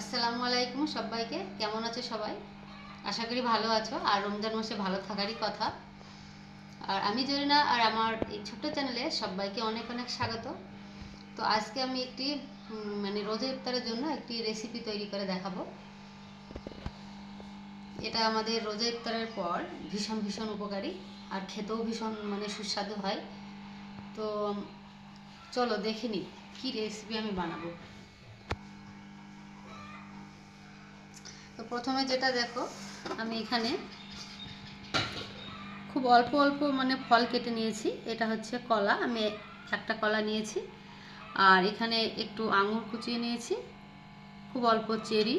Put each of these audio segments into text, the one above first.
আসসালামু আলাইকুম সবাইকে। কেমন আছো সবাই? আশা করি ভালো আছো আর রমজান মাসে ভালো থাকারই কথা। আর আমি জরিনা আর আমার এই ছোট্ট চ্যানেলে সবাইকে অনেক অনেক স্বাগত। তো আজকে আমি একটি রোজা ইফতারের জন্য একটি রেসিপি তৈরি করে দেখাবো। এটা আমাদের রোজা ইফতারের পর ভীষণ ভীষণ উপকারী আর খেতেও ভীষণ সুস্বাদু হয়। তো চলো দেখে নিই কী রেসিপি আমি বানাবো। তো প্রথমে যেটা দেখো, আমি এখানে খুব অল্প অল্প ফল কেটে নিয়েছি। এটা হচ্ছে কলা, আমি একটা কলা নিয়েছি। আর এখানে একটু আঙুর কুচিয়ে নিয়েছি, খুব অল্প চেরি,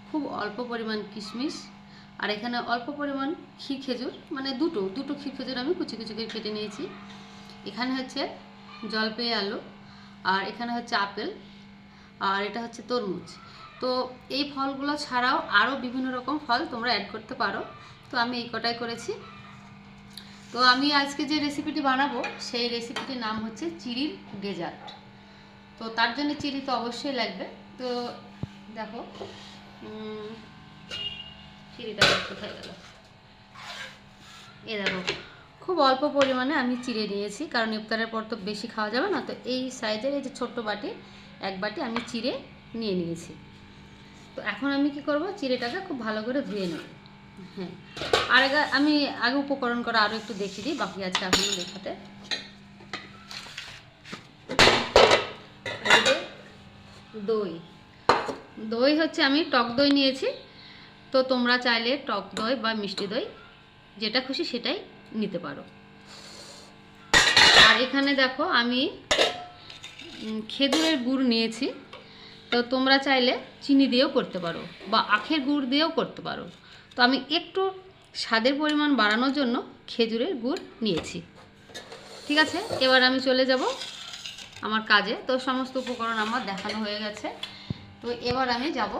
খুব অল্প পরিমাণ কিশমিশ, আর এখানে অল্প পরিমাণ ক্ষীর খেজুর, দুটো দুটো ক্ষীর খেজুর আমি কুচি কুচি করে কেটে নিয়েছি। এখানে হচ্ছে জলপাই আলু, আর এখানে হচ্ছে আপেল, আর এটা হচ্ছে তরমুজ। তো এই ফলগুলো ছাড়াও আরও বিভিন্ন রকম ফল তোমরা অ্যাড করতে পারো। তো আমি এই কটাই করেছি। তো আমি আজকে যে রেসিপিটি বানাবো সেই রেসিপিটির নাম হচ্ছে চিড়ির ডেজার্ট। তো তার জন্য চিড়ি তো অবশ্যই লাগবে। তো দেখো, চিড়িটা কোথায় গেল, এ দেখো, খুব অল্প পরিমাণে আমি চিড়ে নিয়েছি, কারণ ইফতারের পর তো বেশি খাওয়া যাবে না। তো এই সাইজের এই যে ছোট্ট বাটি, এক বাটি আমি চিড়ে নিয়ে নিয়েছি। তো এখন আমি কি করব, চিড়েটাকে খুব ভালো করে ধুয়ে নেব। হ্যাঁ, আর আমি আগে উপকরণ করা আরও একটু দেখিয়ে দিই, বাকি আছে এখনও দেখাতে। দই, দই হচ্ছে আমি টক দই নিয়েছি। তো তোমরা চাইলে টক দই বা মিষ্টি দই যেটা খুশি সেটাই নিতে পারো। আর এখানে দেখো আমি খেজুরের গুড় নিয়েছি। তো তোমরা চাইলে চিনি দিয়েও করতে পারো বা আখের গুড় দিয়েও করতে পারো। তো আমি একটু স্বাদের পরিমাণ বাড়ানোর জন্য খেজুরের গুড় নিয়েছি। ঠিক আছে, এবার আমি চলে যাব আমার কাজে। তো সমস্ত উপকরণ আমার দেখানো হয়ে গেছে। তো এবার আমি যাব।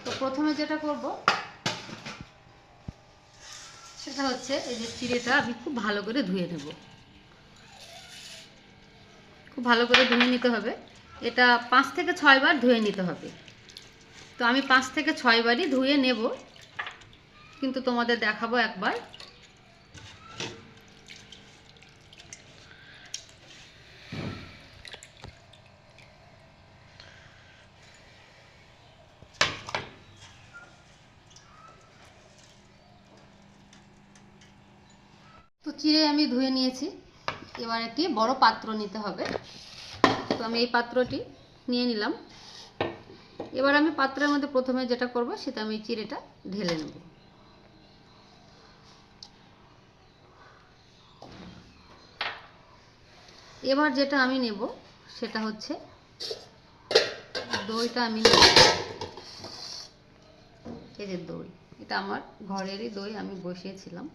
তো প্রথমে যেটা করব সেটা হচ্ছে এই যে চিড়েটা আমি খুব ভালো করে ধুয়ে নেব। খুব ভালো করে ধুয়ে নিতে হবে। এটা 5 থেকে 6 বার ধুয়ে নিতে হবে। তো আমি 5 থেকে 6 বারই ধুয়ে নেব, কিন্তু তোমাদের দেখাবো একবার। তো চিড়ে আমি ধুয়ে নিয়েছি। এবার একটি বড় পাত্র নিতে হবে। তো আমি এই পাত্রটি নিয়ে নিলাম। এবার আমি পাত্রের মধ্যে প্রথমে যেটা করব সেটা আমি চিড়েটা ঢেলে নেব। এবার যেটা আমি নেব সেটা হচ্ছে দইটা। আমি নেব এই যে দই, এটা আমার ঘরেরই দই, আমি বসিয়েছিলাম।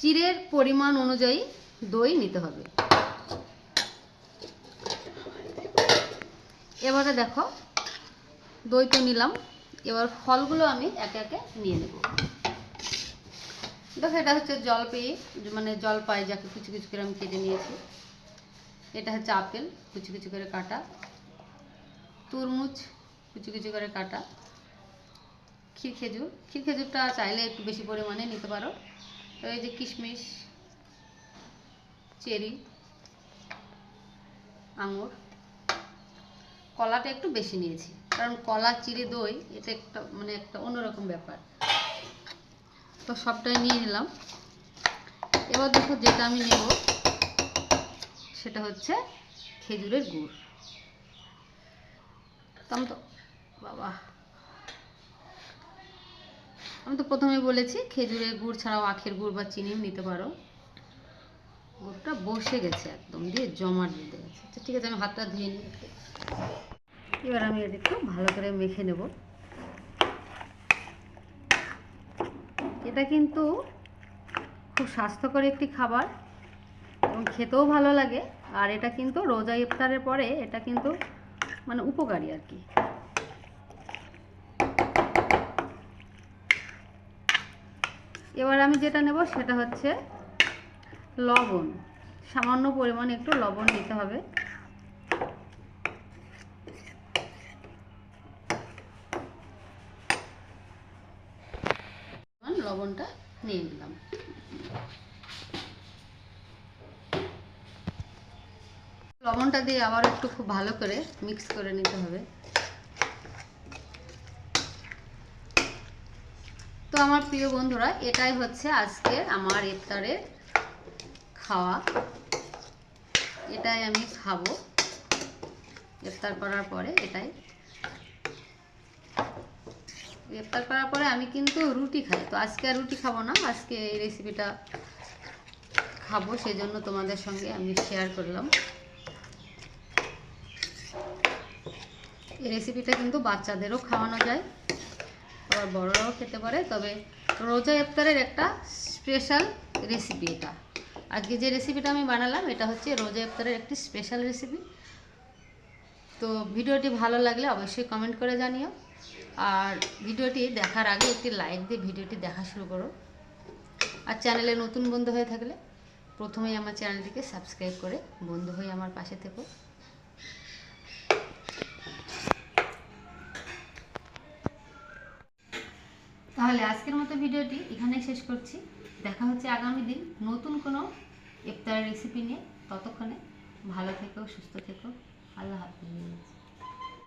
চিড়ের পরিমাণ অনুযায়ী দই নিতে হবে। এবারে দেখো, দই তো নিলাম। এবার ফলগুলো আমি একে একে নিয়ে নেব। দেখো, এটা হচ্ছে জলপাই, জলপাই যাকে কুচি কুচি করে আমি কেটে নিয়েছি। এটা হচ্ছে আপেল, কুচি কুচি করে কাটা। তরমুজ, কুচি কুচি করে কাটা। ক্ষীর খেজুর, ক্ষীর খেজুরটা চাইলে একটু বেশি পরিমাণে নিতে পারো। এই যে কিশমিশ, চেরি, আঙুর, কলাটা একটু বেশি নিয়েছি, কারণ কলা চিড়ে দই এটা একটা অন্যরকম ব্যাপার। তো সবটাই নিয়ে নিলাম। এবার দেখো, যেটা আমি নেব সেটা হচ্ছে খেজুরের গুড়। আমি তো প্রথমে বলেছি খেজুরের গুড় ছাড়াও আখের গুড় বা চিনিও নিতে পারো। গুড়টা বসে গেছে, একদম দিয়ে জমাট বেঁধে গেছে। আচ্ছা ঠিক আছে, আমি হাতটা ধুয়ে নিই। এবার আমি এটা একটু ভালো করে মেখে নেব। এটা কিন্তু খুব স্বাস্থ্যকর একটি খাবার এবং খেতেও ভালো লাগে। আর এটা কিন্তু রোজা ইফতারের পরে এটা কিন্তু উপকারী আর কি। এবার আমি যেটা নেব সেটা হচ্ছে লবণ, সামান্য পরিমাণে একটু লবণ দিতে হবে। লবণটা নিয়ে নিলাম। লবণটা দিয়ে আবার একটু খুব ভালো করে মিক্স করে নিতে হবে। তো আমার প্রিয় বন্ধুরা, এটাই হচ্ছে আজকে আমার ইফতারের খাওয়া। এটাই আমি খাবো ইফতার করার পরে। ইফতার করার পরে আমি কিন্তু রুটি খাই, তো আজকে আর রুটি খাবো না, আজকে এই রেসিপিটা খাবো, সেই জন্য তোমাদের সঙ্গে আমি শেয়ার করলাম। এই রেসিপিটা কিন্তু বাচ্চাদেরও খাওয়ানো যায়, আবার বড়রাও খেতে পারে। তবে রোজা ইফতারের একটা স্পেশাল রেসিপি এটা। আজকে যে রেসিপিটা আমি বানালাম এটা হচ্ছে রোজা ইফতারের একটি স্পেশাল রেসিপি। তো ভিডিওটি ভালো লাগলে অবশ্যই কমেন্ট করে জানিও, আর ভিডিওটি দেখার আগে একটি লাইক দিয়ে ভিডিওটি দেখা শুরু করো। আর চ্যানেলে নতুন বন্ধু হয়ে থাকলে প্রথমেই আমার চ্যানেলটিকে সাবস্ক্রাইব করে বন্ধু হয়ে আমার পাশে থেকো। তাহলে আজকের মতো ভিডিওটি এখানেই শেষ করছি। দেখা হচ্ছে আগামী দিন নতুন কোনো ইফতারের রেসিপি নিয়ে। ততক্ষণে ভালো থেকো, সুস্থ থেকো। আল্লাহ হাফিজ।